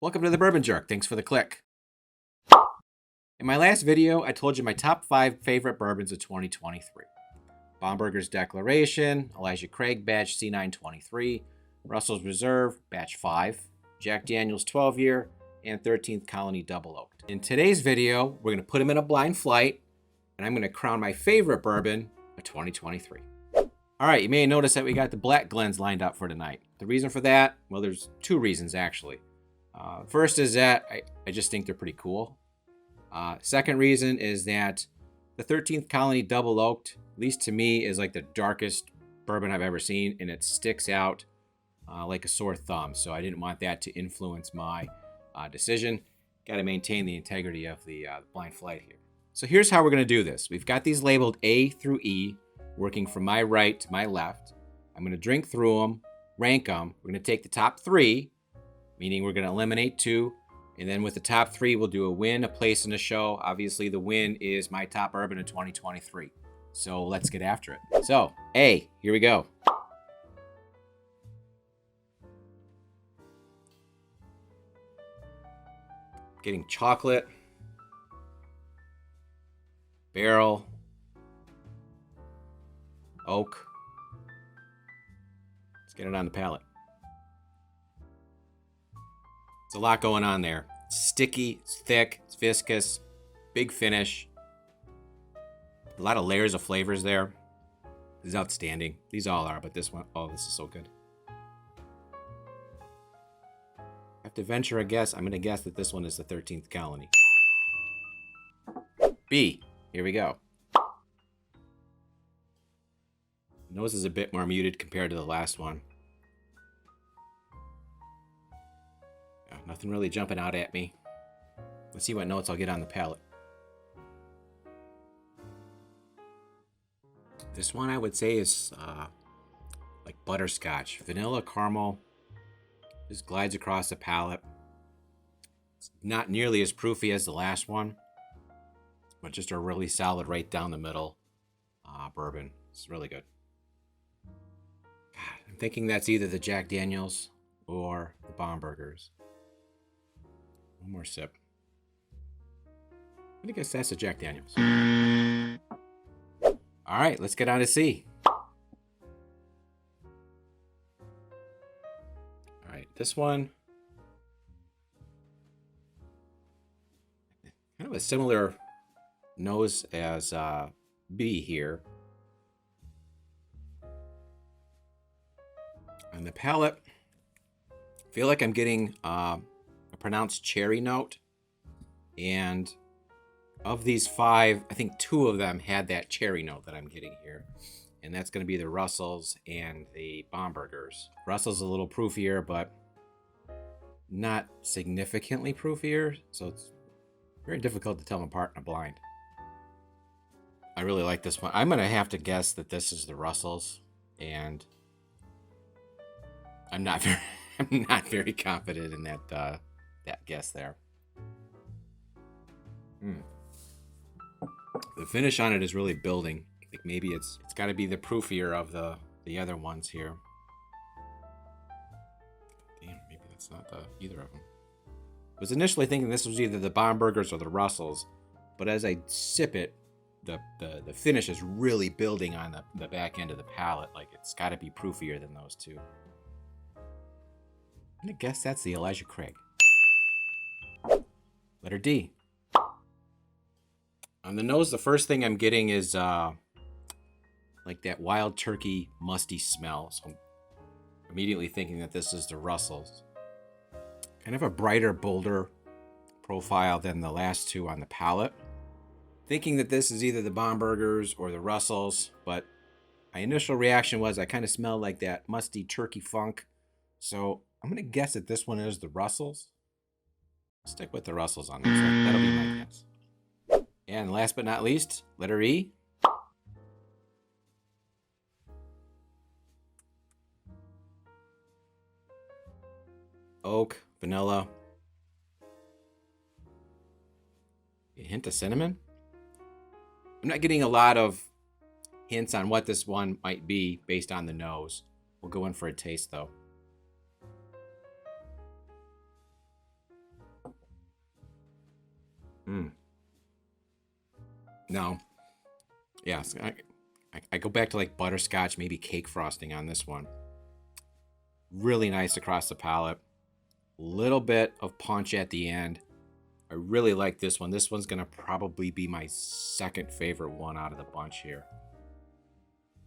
Welcome to the Bourbon Jerk. Thanks for the click. In my last video, I told you my top 5 favorite bourbons of 2023. Baumberger's Declaration, Elijah Craig Batch C923, Russell's Reserve Batch 5, Jack Daniel's 12-year, and 13th Colony Double Oaked. In today's video, we're going to put them in a blind flight, and I'm going to crown my favorite bourbon of 2023. All right, you may have noticed that we got the Black Glens lined up for tonight. The reason for that, well, there's 2 reasons actually. First is that I just think they're pretty cool. Second reason is that the 13th Colony Double Oaked, at least to me, is like the darkest bourbon I've ever seen, and it sticks out like a sore thumb. So I didn't want that to influence my decision. Got to maintain the integrity of the blind flight here. So here's how we're going to do this. We've got these labeled A through E, working from my right to my left. I'm going to drink through them, rank them. We're going to take the top 3, meaning we're going to eliminate 2. And then with the top 3, we'll do a win, a place, and a show. Obviously, the win is my top bourbon of 2023. So let's get after it. So, A, here we go. Getting chocolate, barrel, oak. Let's get it on the palate. It's a lot going on there. It's sticky, it's thick, it's viscous, big finish. A lot of layers of flavors there. This is outstanding. These all are, but this one, oh, this is so good. I have to venture a guess. I'm going to guess that this one is the 13th Colony. B, here we go. Nose is a bit more muted compared to the last one. Nothing really jumping out at me. Let's see what notes I'll get on the palate. This one I would say is like butterscotch. Vanilla, caramel. Just glides across the palate. It's not nearly as proofy as the last one, but just a really solid right down the middle bourbon. It's really good. God, I'm thinking that's either the Jack Daniel's or the Baumberger's. One more sip. I guess that's a Jack Daniel's. All right, let's get on to C. All right, this one. Kind of a similar nose as B here. On the palate, I feel like I'm getting pronounced cherry note, and of these 5, I think 2 of them had that cherry note that I'm getting here, and that's going to be the Russell's and the Baumberger's. Russell's a little proofier, but not significantly proofier, so it's very difficult to tell them apart in a blind. I really like this one. I'm going to have to guess that this is the Russell's, and I'm not very confident in that that guess there. The finish on it is really building. I think maybe it's got to be the proofier of the other ones here. Damn, maybe that's not either of them. I was initially thinking this was either the Baumberger's or the Russell's, but as I sip it, the finish is really building on the back end of the palate. Like it's got to be proofier than those 2. I'm gonna guess that's the Elijah Craig. Letter D. On the nose, the first thing I'm getting is like that wild turkey musty smell. So I'm immediately thinking that this is the Russell's. Kind of a brighter, bolder profile than the last 2 on the palate. Thinking that this is either the Baumberger's or the Russell's, but my initial reaction was I kind of smelled like that musty turkey funk. So I'm going to guess that this one is the Russell's. Stick with the Russell's on this one. That'll be my guess. And last but not least, letter E. Oak, vanilla. A hint of cinnamon. I'm not getting a lot of hints on what this one might be based on the nose. We'll go in for a taste though. No. Yes, I go back to like butterscotch, maybe cake frosting on this one. Really nice across the palate. Little bit of punch at the end. I really like this one. This one's going to probably be my second favorite one out of the bunch here.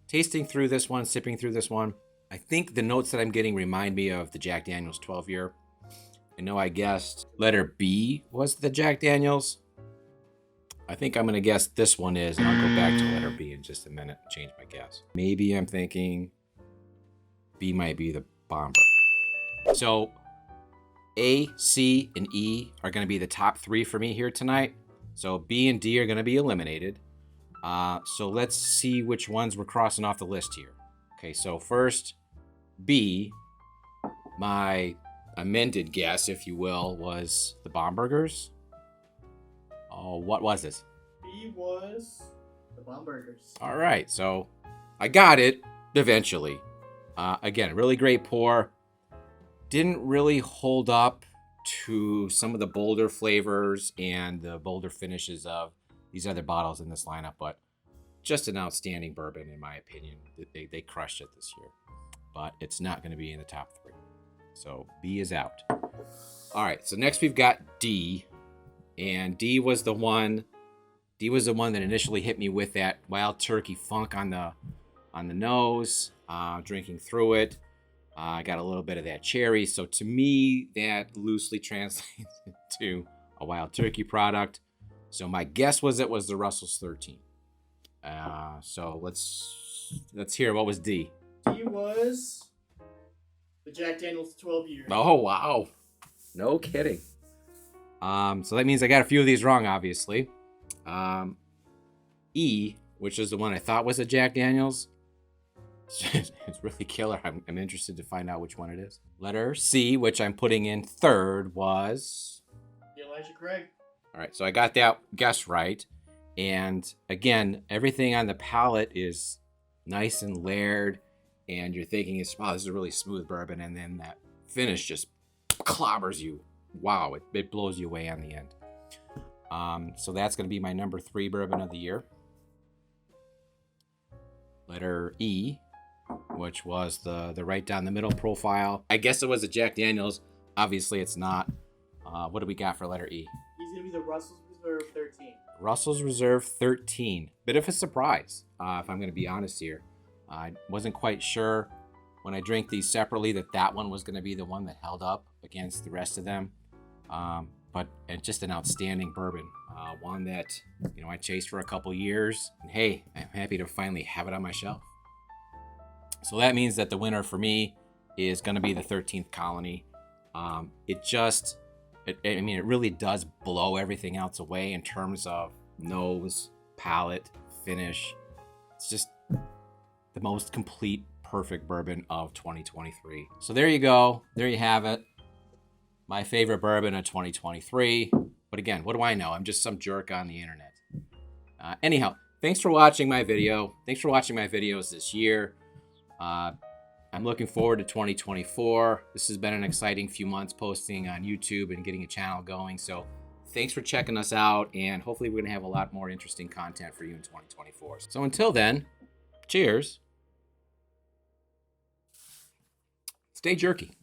Tasting through this one, sipping through this one, I think the notes that I'm getting remind me of the Jack Daniel's 12-year. I know I guessed letter B was the Jack Daniel's. I think I'm going to guess this one is, and I'll go back to letter B in just a minute and change my guess. Maybe I'm thinking B might be the Bomber. So A, C, and E are going to be the top three for me here tonight. So B and D are going to be eliminated. So let's see which ones we're crossing off the list here. Okay, so first, B, my amended guess, if you will, was the Bombergers. Oh, what was this? B was the Bombergers. All right, so I got it eventually. Again, really great pour. Didn't really hold up to some of the bolder flavors and the bolder finishes of these other bottles in this lineup, but just an outstanding bourbon in my opinion. They crushed it this year, but it's not going to be in the top three. So B is out. All right, so next we've got D, and D was the one that initially hit me with that wild turkey funk on the nose. Drinking through it, I got a little bit of that cherry. So to me, that loosely translates into a wild turkey product. So my guess was it was the Russell's 13. So let's hear what was D. D was the Jack Daniel's 12-year. Oh wow, no kidding. So that means I got a few of these wrong, obviously. E, which is the one I thought was a Jack Daniel's. It's really killer. I'm interested to find out which one it is. Letter C, which I'm putting in third, was The Elijah Craig. All right, so I got that guess right. And again, everything on the palate is nice and layered, and you're thinking, wow, this is a really smooth bourbon, and then that finish just clobbers you. Wow, it blows you away on the end. So that's going to be my number 3 bourbon of the year. Letter E, which was the right down the middle profile. I guess it was a Jack Daniel's. Obviously, it's not. What do we got for letter E? He's going to be the Russell's Reserve 13. Russell's Reserve 13. Bit of a surprise, if I'm going to be honest here. I wasn't quite sure when I drank these separately that one was going to be the one that held up against the rest of them. But it's just an outstanding bourbon. One that, I chased for a couple years. And hey, I'm happy to finally have it on my shelf. So that means that the winner for me is going to be the 13th Colony. It really does blow everything else away in terms of nose, palate, finish. It's just the most complete, perfect bourbon of 2023. So there you go. There you have it. My favorite bourbon of 2023. But again, what do I know? I'm just some jerk on the internet. Anyhow, thanks for watching my video. Thanks for watching my videos this year. I'm looking forward to 2024. This has been an exciting few months posting on YouTube and getting a channel going. So thanks for checking us out, and hopefully we're going to have a lot more interesting content for you in 2024. So until then, cheers. Stay jerky.